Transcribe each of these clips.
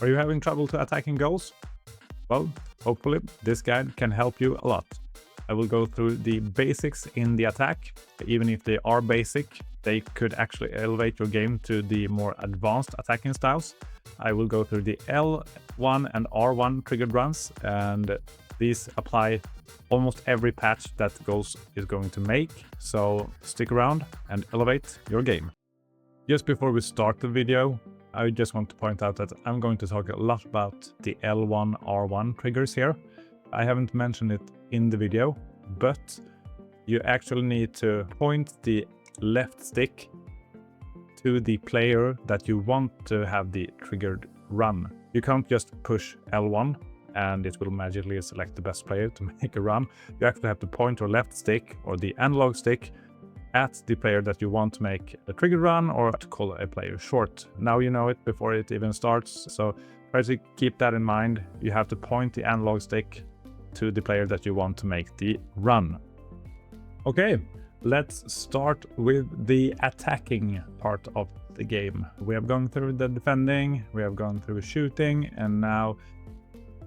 Are you having trouble to attacking goals? Well, hopefully this guide can help you a lot. I will go through the basics in the attack. Even if they are basic, they could actually elevate your game to the more advanced attacking styles. I will go through the L1 and R1 triggered runs, and these apply almost every patch that Goals is going to make, so stick around and elevate your game. Just before we start the video, I just want to point out that I'm going to talk a lot about the L1, R1 triggers here. I haven't mentioned it in the video, but you actually need to point the left stick to the player that you want to have the triggered run. You can't just push L1 and it will magically select the best player to make a run. You actually have to point your left stick or the analog stick at the player that you want to make a triggered run or to call a player short. Now you know it before it even starts, so try to keep that in mind. You have to point the analog stick to the player that you want to make the run. Okay, let's start with the attacking part of the game. We have gone through the defending, we have gone through shooting, and now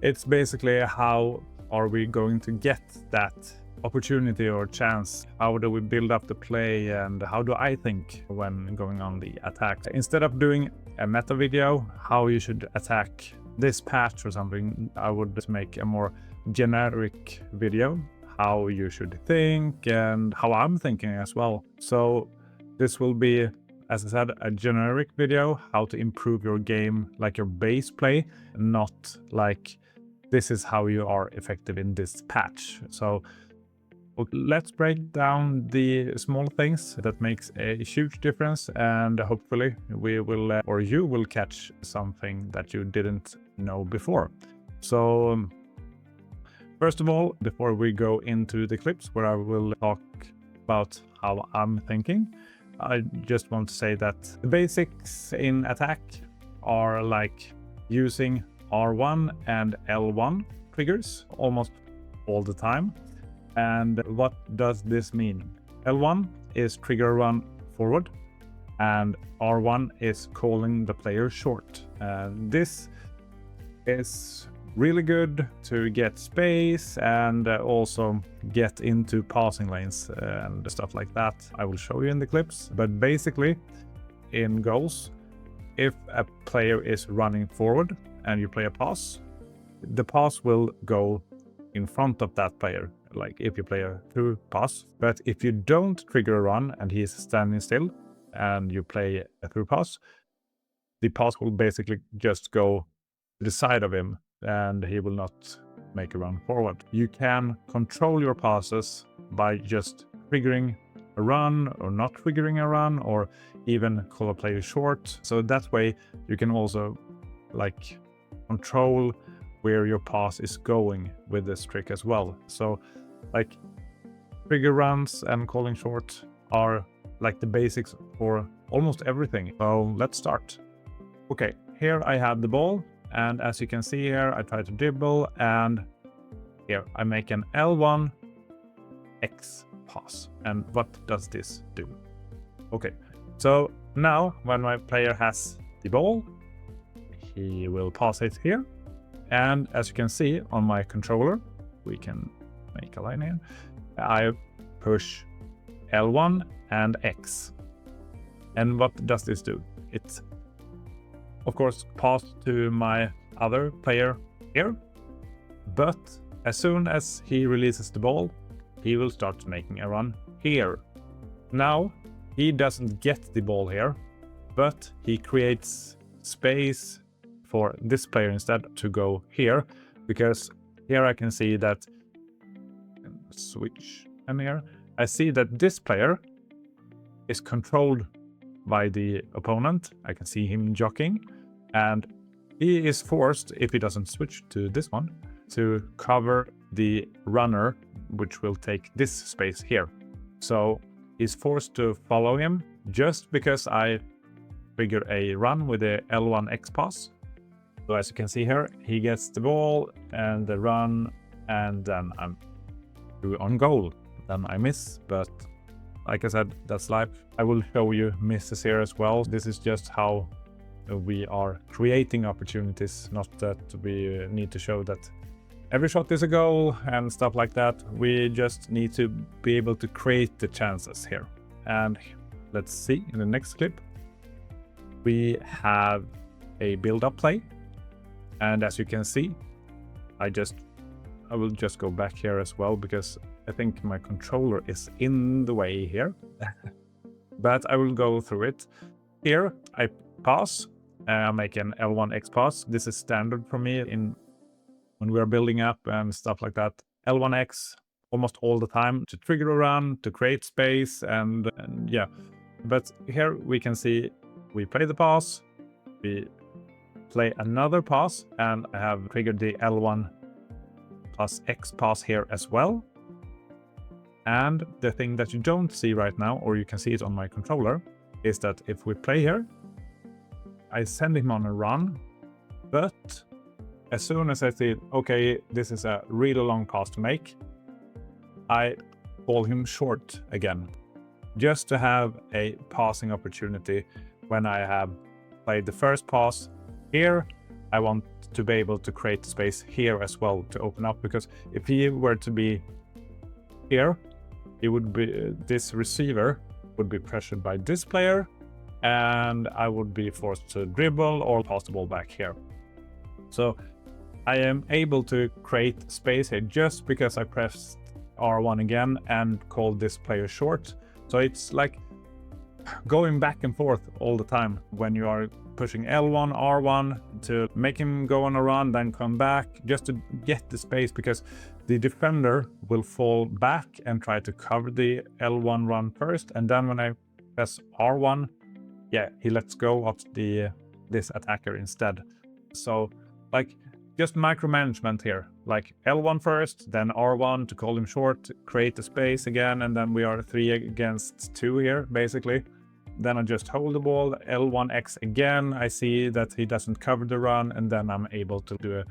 it's basically how are we going to get that opportunity or chance? How do we build up the play, and how do I think when going on the attack? Instead of doing a meta video, how you should attack this patch or something, I would make a more generic video, how you should think and how I'm thinking as well. So this will be, as I said, a generic video, how to improve your game, like your base play, not like this is how you are effective in this patch. So let's break down the small things that makes a huge difference, and hopefully we will, or you will catch something that you didn't know before. So first of all, before we go into the clips where I will talk about how I'm thinking, I just want to say that the basics in attack are like using R1 and L1 triggers almost all the time. And what does this mean? L1 is trigger a run forward, and R1 is calling the player short. This is really good to get space and also get into passing lanes and stuff like that. I will show you in the clips, but basically in goals, if a player is running forward and you play a pass, the pass will go in front of that player, like if you play a through pass. But if you don't trigger a run and he's standing still and you play a through pass, the pass will basically just go to the side of him and he will not make a run forward. You can control your passes by just triggering a run or not triggering a run, or even call a player short. So that way you can also like control where your pass is going with this trick as well. So like trigger runs and calling short are like the basics for almost everything. So let's start. Okay, here I have the ball, and as you can see here, I try to dribble, and here I make an L1 X pass. And what does this do? Okay, so now when my player has the ball, he will pass it here. And as you can see on my controller, we can make a line here. I push L1 and X. And what does this do? It, of course, passed to my other player here. But as soon as he releases the ball, he will start making a run here. Now, he doesn't get the ball here, but he creates space for this player instead to go here, because here I can see that, switch in here, I see that this player is controlled by the opponent. I can see him jockeying, and he is forced, if he doesn't switch to this one, to cover the runner, which will take this space here. So he's forced to follow him just because I trigger a run with the L1 X pass. So as you can see here, he gets the ball and the run, and then I'm on goal. Then I miss, but like I said, that's life. I will show you misses here as well. This is just how we are creating opportunities, not that we need to show that every shot is a goal and stuff like that. We just need to be able to create the chances here. And let's see in the next clip, we have a build-up play. And as you can see, I will just go back here as well, because I think my controller is in the way here. But I will go through it. Here I pass, I make an L1X pass. This is standard for me when we are building up and stuff like that. L1X almost all the time to trigger a run, to create space, and yeah. But here we can see we play the pass, we play another pass, and I have triggered the L1 plus X pass here as well. And the thing that you don't see right now, or you can see it on my controller, is that if we play here, I send him on a run, but as soon as I see, okay, this is a really long pass to make, I call him short again, just to have a passing opportunity when I have played the first pass. Here, I want to be able to create space here as well to open up, because if he were to be here, it would be this receiver would be pressured by this player, and I would be forced to dribble or pass the ball back here. So I am able to create space here just because I pressed R1 again and called this player short. So it's like going back and forth all the time when you are pushing L1, R1 to make him go on a run, then come back just to get the space, because the defender will fall back and try to cover the L1 run first, and then when I press R1, yeah, he lets go of this attacker instead. So like just micromanagement here, like L1 first, then R1 to call him short, create the space again, and then we are 3 against 2 here basically. Then I just hold the ball, L1X again, I see that he doesn't cover the run, and then I'm able to do a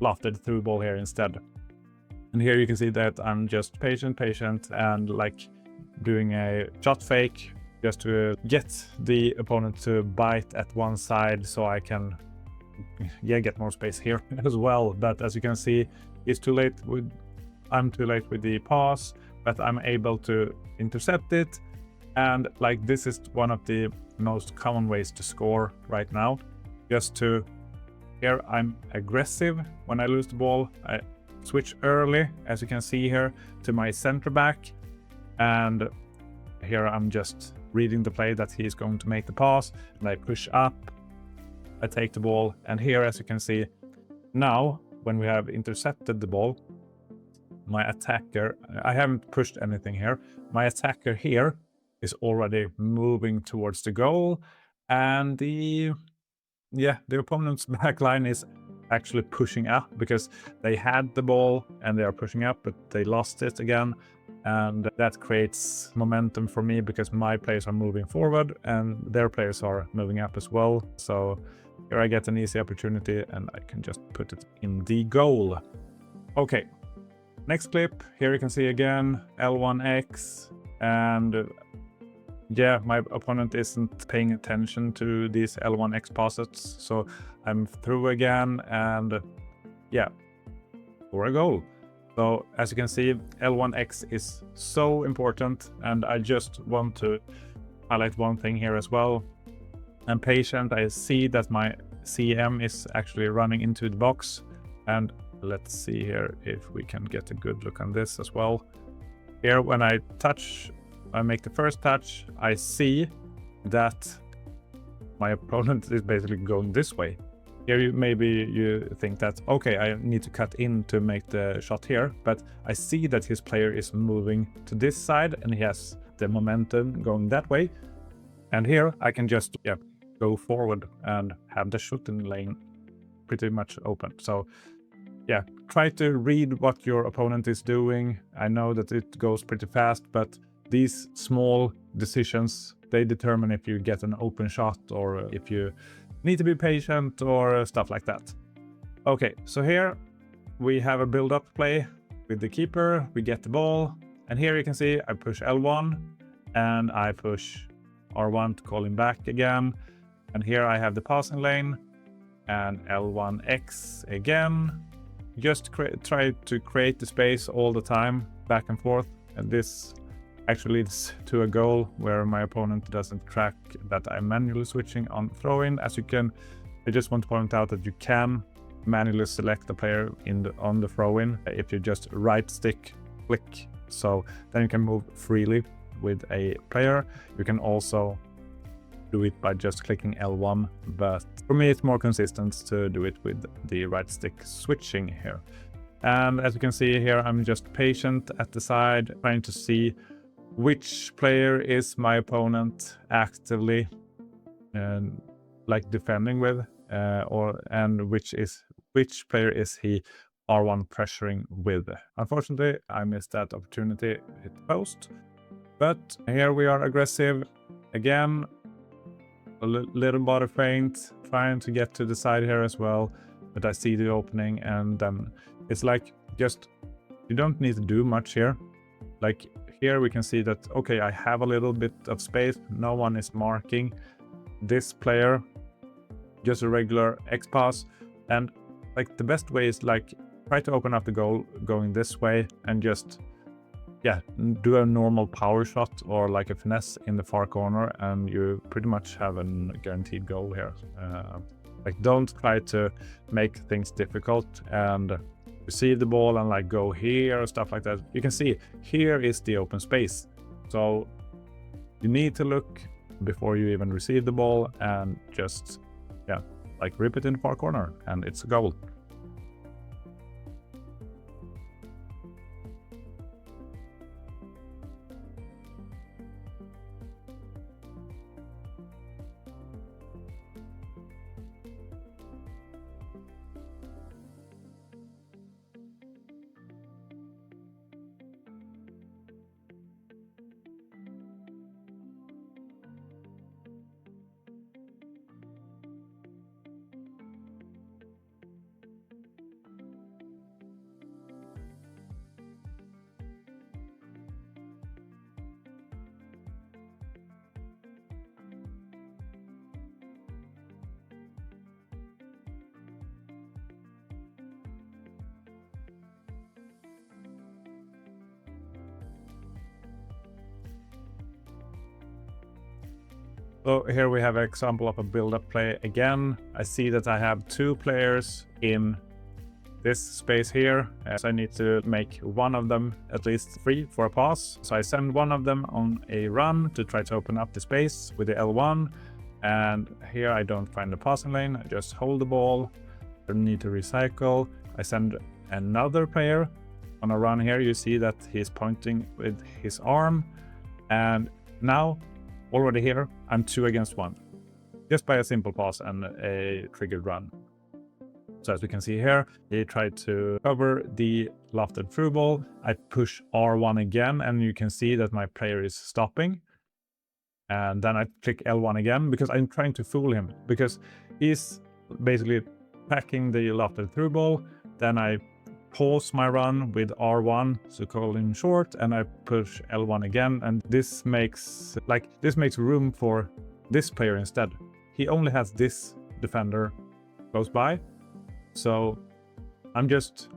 lofted through ball here instead. And here you can see that I'm just patient, and like doing a shot fake just to get the opponent to bite at one side so I can get more space here as well. But as you can see, I'm too late with the pass, but I'm able to intercept it. And like this is one of the most common ways to score right now. Here I'm aggressive when I lose the ball. I switch early, as you can see here, to my center back. And here I'm just reading the play that he's going to make the pass, and I push up, I take the ball, and here, as you can see, now when we have intercepted the ball, my attacker, I haven't pushed anything here, my attacker here is already moving towards the goal, and the opponent's back line is actually pushing up because they had the ball and they are pushing up, but they lost it again. And that creates momentum for me because my players are moving forward and their players are moving up as well. So here I get an easy opportunity and I can just put it in the goal. Okay, next clip. Here you can see again L1X, and yeah, my opponent isn't paying attention to these L1X passes, so I'm through again, and yeah, for a goal. So as you can see, L1X is so important, and I just want to highlight one thing here as well. I'm patient. I see that my CM is actually running into the box, and let's see here if we can get a good look on this as well. Here, when I make the first touch, I see that my opponent is basically going this way. Here maybe you think that, okay, I need to cut in to make the shot here, but I see that his player is moving to this side and he has the momentum going that way. And here I can just go forward and have the shooting lane pretty much open. So yeah, try to read what your opponent is doing. I know that it goes pretty fast, but these small decisions, they determine if you get an open shot or if you need to be patient or stuff like that. Okay, so here we have a build-up play with the keeper. We get the ball, and here you can see I push L1 and I push R1 to call him back again. And here I have the passing lane and L1X again. Just try to create the space all the time, back and forth. And this actually leads to a goal where my opponent doesn't track that I'm manually switching on throw-in. As you can, I just want to point out that you can manually select the player on the throw-in if you just right stick click. So then you can move freely with a player. You can also do it by just clicking L1, but for me it's more consistent to do it with the right stick switching here. And as you can see here, I'm just patient at the side, trying to see which player is my opponent actively like defending with, and which player is he R1 pressuring with. Unfortunately, I missed that opportunity hit post, but here we are aggressive again. A little body feint, trying to get to the side here as well, but I see the opening, and it's like just you don't need to do much here. Like here we can see that, okay, I have a little bit of space, no one is marking this player, just a regular X pass, and like the best way is like try to open up the goal going this way and just do a normal power shot or like a finesse in the far corner, and you pretty much have a guaranteed goal here. Like don't try to make things difficult and receive the ball and like go here or stuff like that. You can see here is the open space, so you need to look before you even receive the ball and just like rip it in the far corner and it's a goal. So here we have an example of a build-up play again. I see that I have two players in this space here, so I need to make one of them at least free for a pass. So I send one of them on a run to try to open up the space with the L1, and here I don't find the passing lane. I just hold the ball. I need to recycle. I send another player on a run here. You see that he's pointing with his arm, and now already here, I'm 2 against 1, just by a simple pass and a triggered run. So as we can see here, he tried to cover the lofted through ball. I push R1 again, and you can see that my player is stopping. And then I click L1 again because I'm trying to fool him, because he's basically packing the lofted through ball. Then I pause my run with R1 to call him short, and I push L1 again, and this makes room for this player instead. He only has this defender close by, so I'm just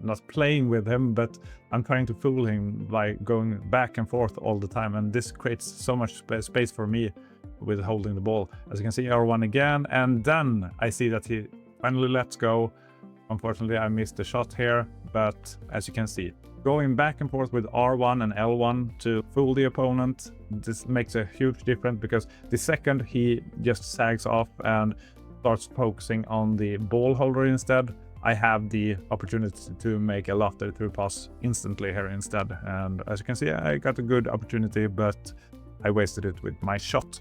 not playing with him, but I'm trying to fool him by going back and forth all the time, and this creates so much space for me with holding the ball. As you can see, R1 again, and then I see that he finally lets go. Unfortunately, I missed the shot here, but as you can see, going back and forth with R1 and L1 to fool the opponent, this makes a huge difference, because the second he just sags off and starts focusing on the ball holder instead, I have the opportunity to make a lofted through pass instantly here instead. And as you can see, I got a good opportunity, but I wasted it with my shot.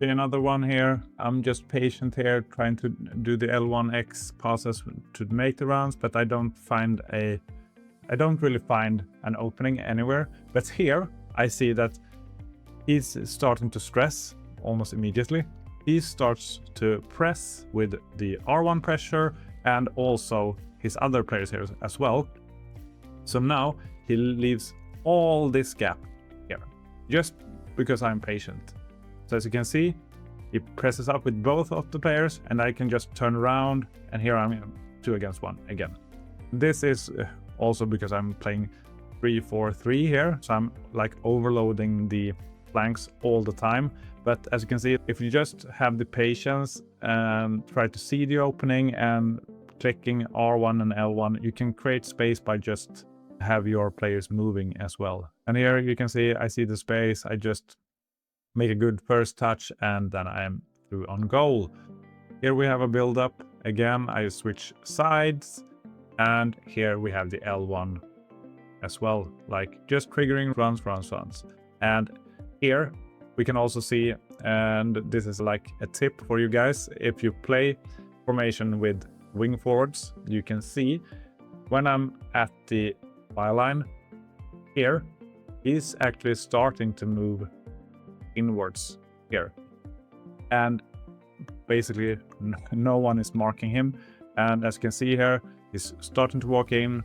Another one here. I'm just patient here, trying to do the L1X passes to make the runs, but I don't really find an opening anywhere. But here I see that he's starting to stress almost immediately. He starts to press with the R1 pressure and also his other players here as well. So now he leaves all this gap here, just because I'm patient. So as you can see, he presses up with both of the players and I can just turn around, and here I'm 2 against 1 again. This is also because I'm playing 3-4-3 here, so I'm like overloading the flanks all the time. But as you can see, if you just have the patience and try to see the opening and clicking R1 and L1, you can create space by just have your players moving as well. And here you can see, I see the space, I just make a good first touch, and then I am through on goal. Here we have a build up. Again, I switch sides, and here we have the L1 as well, like just triggering runs. And here we can also see, and this is like a tip for you guys, if you play formation with wing forwards, you can see when I'm at the byline here, he's actually starting to move inwards here, and basically no one is marking him. And as you can see here, he's starting to walk in,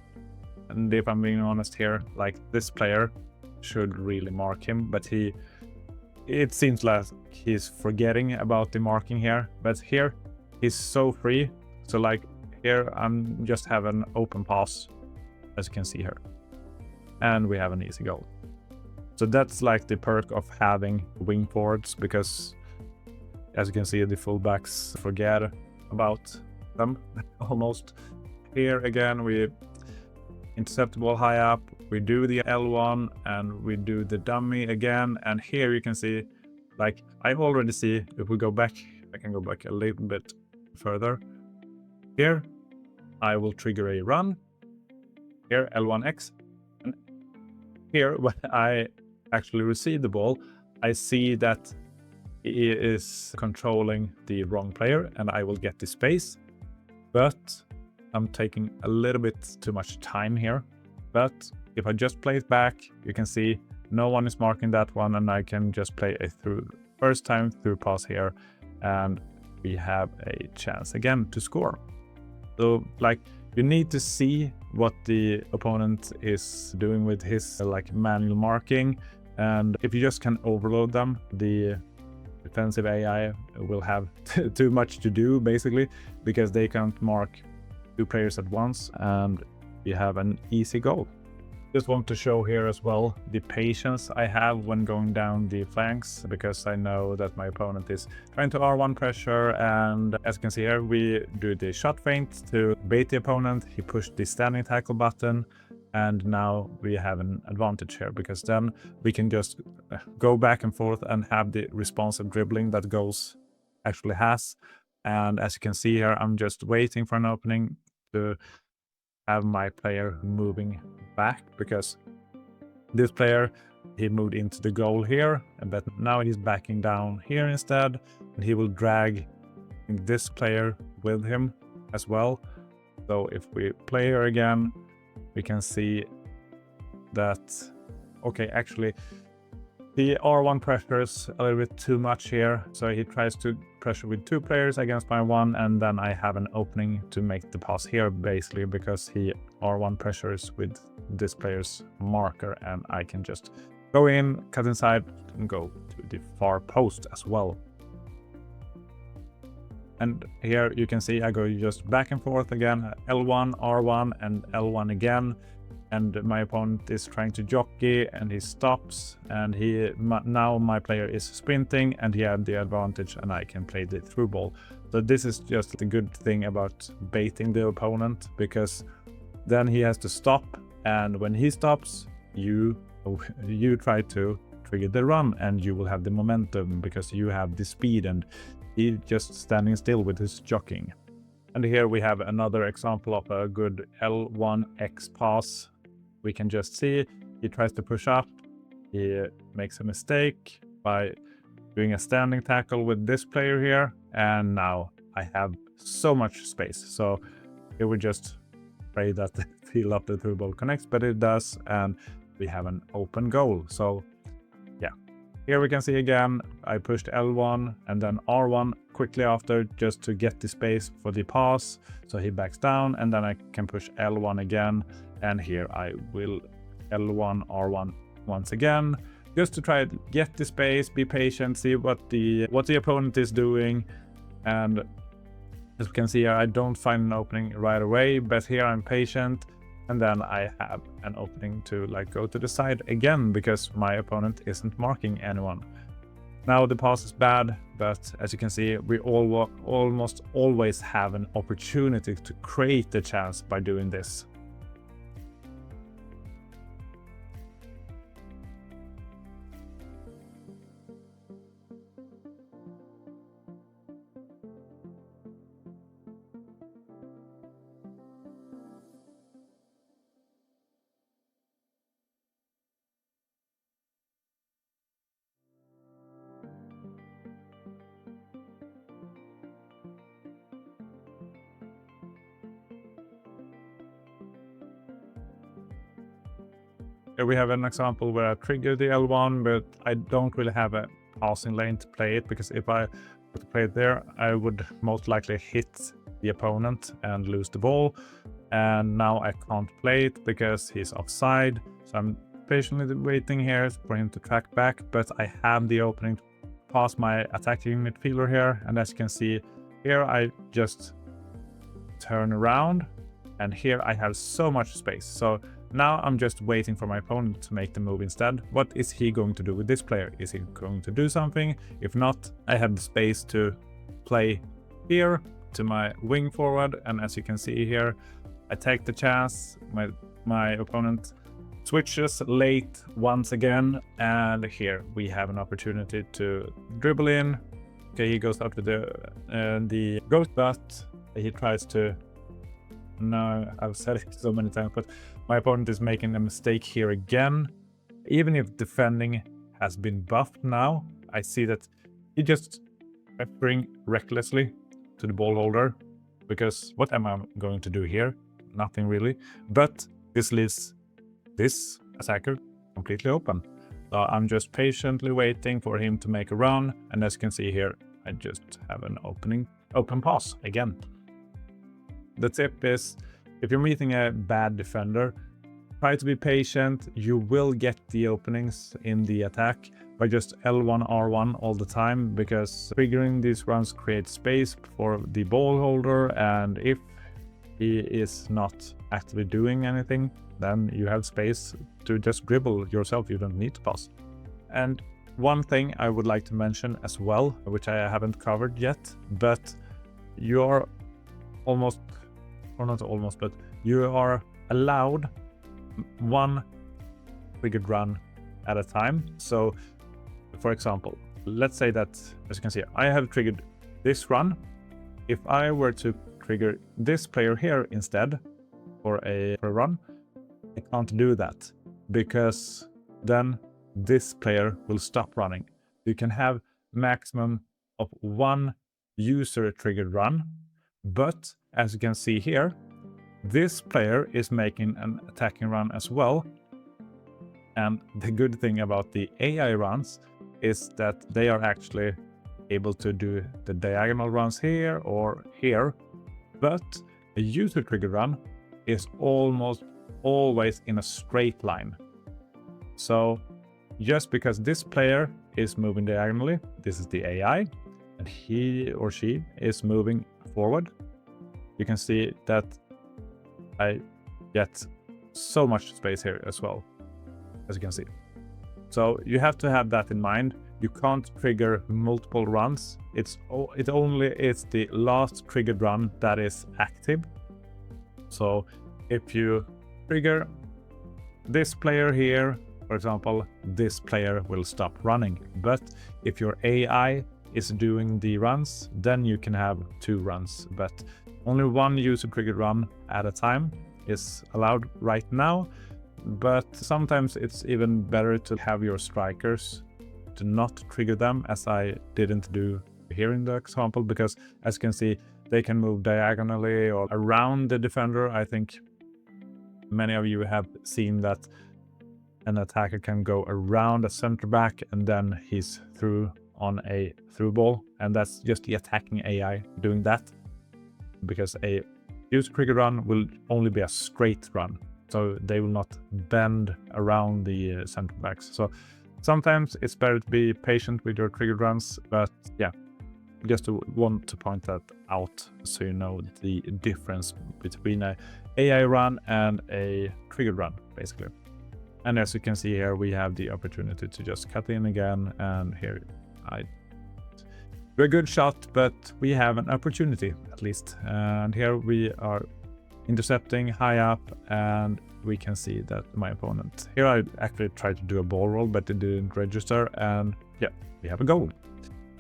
and if I'm being honest here, like this player should really mark him, but it seems like he's forgetting about the marking here. But here he's so free, so like here I'm just have an open pass, as you can see here, and we have an easy goal. So that's like the perk of having wing forwards, because as you can see, the fullbacks forget about them almost. Here again, we intercept the ball high up, we do the L1 and we do the dummy again. And here you can see, like I already see, if we go back, I can go back a little bit further. Here I will trigger a run, here L1X, and here when I actually receive the ball, I see that he is controlling the wrong player and I will get the space, but I'm taking a little bit too much time here. But if I just play it back, you can see no one is marking that one, and I can just play a first time through pass here, and we have a chance again to score. So like you need to see what the opponent is doing with his like manual marking, and if you just can overload them, the defensive AI will have too much to do basically, because they can't mark 2 players at once, and we have an easy goal. Just want to show here as well the patience I have when going down the flanks, because I know that my opponent is trying to R1 pressure, and as you can see here, we do the shot feint to bait the opponent. He pushed the standing tackle button, and now we have an advantage here, because then we can just go back and forth and have the responsive dribbling that goals actually has. And as you can see here, I'm just waiting for an opening to have my player moving back, because this player, he moved into the goal here, but now he's backing down here instead, and he will drag this player with him as well. So if we play here again, we can see that, okay, actually the R1 pressures a little bit too much here, so he tries to pressure with 2 players against my 1, and then I have an opening to make the pass here basically, because he R1 pressures with this player's marker, and I can just go in, cut inside, and go to the far post as well. And here you can see I go just back and forth again, L1, R1, and L1 again. And my opponent is trying to jockey, and he stops, and now my player is sprinting, and he had the advantage, and I can play the through ball. So this is just the good thing about baiting the opponent, because then he has to stop, and when he stops, you try to trigger the run, and you will have the momentum because you have the speed, and he's just standing still with his jockeying. And here we have another example of a good L1X pass. We can just see he tries to push up, he makes a mistake by doing a standing tackle with this player here, and now I have so much space. So it would just pray that the field up the through ball connects, but it does, and we have an open goal. So yeah, here we can see again, I pushed L1 and then R1 quickly after just to get the space for the pass. So he backs down, and then I can push L1 again, and here I will L1, R1 once again, just to try to get the space, be patient, see what the opponent is doing. And as we can see here, I don't find an opening right away, but here I'm patient, and then I have an opening to like go to the side again because my opponent isn't marking anyone. Now the pass is bad, but as you can see, we almost always have an opportunity to create the chance by doing this. Here we have an example where I trigger the L1, but I don't really have a passing lane to play it, because if I were to play it there, I would most likely hit the opponent and lose the ball. And now I can't play it because he's offside. So I'm patiently waiting here for him to track back, but I have the opening to pass my attacking midfielder here. And as you can see here, I just turn around, and here I have so much space. So now I'm just waiting for my opponent to make the move instead. What is he going to do with this player? Is he going to do something? If not, I have the space to play here to my wing forward. And as you can see here, I take the chance. My opponent switches late once again. And here we have an opportunity to dribble in. Okay, he goes up to the ghost, but he tries to... No, I've said it so many times, but my opponent is making a mistake here again. Even if defending has been buffed now, I see that he just peppering recklessly to the ball holder, because what am I going to do here? Nothing really. But this leaves this attacker completely open. So I'm just patiently waiting for him to make a run, and as you can see here, I just have an open pass again. The tip is, if you're meeting a bad defender, try to be patient. You will get the openings in the attack by just L1, R1 all the time, because triggering these runs creates space for the ball holder, and if he is not actively doing anything, then you have space to just dribble yourself. You don't need to pass. And one thing I would like to mention as well, which I haven't covered yet, but you are almost, or not almost, but you are allowed one triggered run at a time. So for example, let's say that, as you can see, I have triggered this run. If I were to trigger this player here instead for a run, I can't do that, because then this player will stop running. You can have maximum of one user triggered run, but as you can see here, this player is making an attacking run as well. And the good thing about the AI runs is that they are actually able to do the diagonal runs here or here, but a user triggered run is almost always in a straight line. So just because this player is moving diagonally, this is the AI, and he or she is moving forward, you can see that I get so much space here as well, as you can see. So you have to have that in mind. You can't trigger multiple runs. It's the last triggered run that is active. So if you trigger this player here, for example, this player will stop running. But if your AI is doing the runs, then you can have 2 runs, but only one user triggered run at a time is allowed right now. But sometimes it's even better to have your strikers to not trigger them, as I didn't do here in the example, because as you can see, they can move diagonally or around the defender. I think many of you have seen that an attacker can go around a center back and then he's through on a through ball, and that's just the attacking AI doing that, because a use trigger run will only be a straight run, so they will not bend around the center backs. So sometimes it's better to be patient with your trigger runs, but yeah, just want to point that out so you know the difference between a AI run and a trigger run, basically. And as you can see here, we have the opportunity to just cut in again, and here I do a good shot, but we have an opportunity at least. And here we are intercepting high up, and we can see that my opponent, here I actually tried to do a ball roll, but it didn't register, and yeah, we have a goal.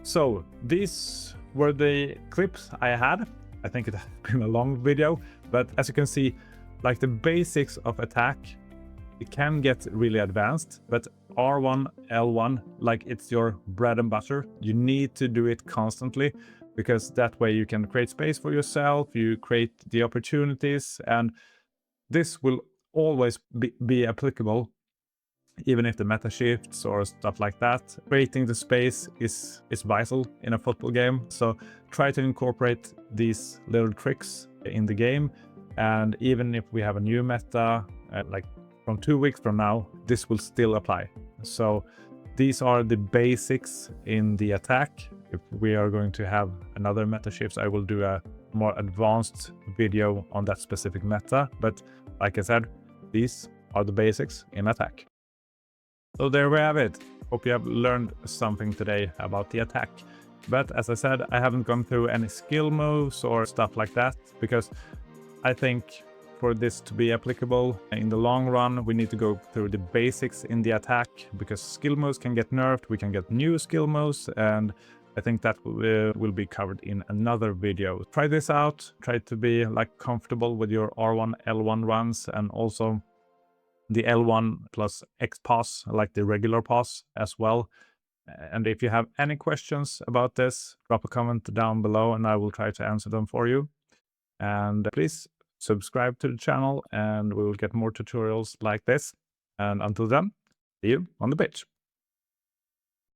So these were the clips I had. I think it has been a long video, but as you can see, like the basics of attack, it can get really advanced, but R1, L1, like it's your bread and butter. You need to do it constantly, because that way you can create space for yourself, you create the opportunities, and this will always be applicable, even if the meta shifts or stuff like that. Creating the space is vital in a football game, so try to incorporate these little tricks in the game. And even if we have a new meta, like from 2 weeks from now, this will still apply. So these are the basics in the attack. If we are going to have another meta shifts, I will do a more advanced video on that specific meta. But like I said, these are the basics in attack. So there we have it. Hope you have learned something today about the attack. But as I said, I haven't gone through any skill moves or stuff like that, because I think for this to be applicable in the long run, we need to go through the basics in the attack, because skill moves can get nerfed, we can get new skill moves, and I think that will be covered in another video. Try this out, try to be like comfortable with your R1, L1 runs, and also the L1 plus X pass, like the regular pass as well. And if you have any questions about this, drop a comment down below and I will try to answer them for you. And please subscribe to the channel, and we will get more tutorials like this. And until then, see you on the pitch.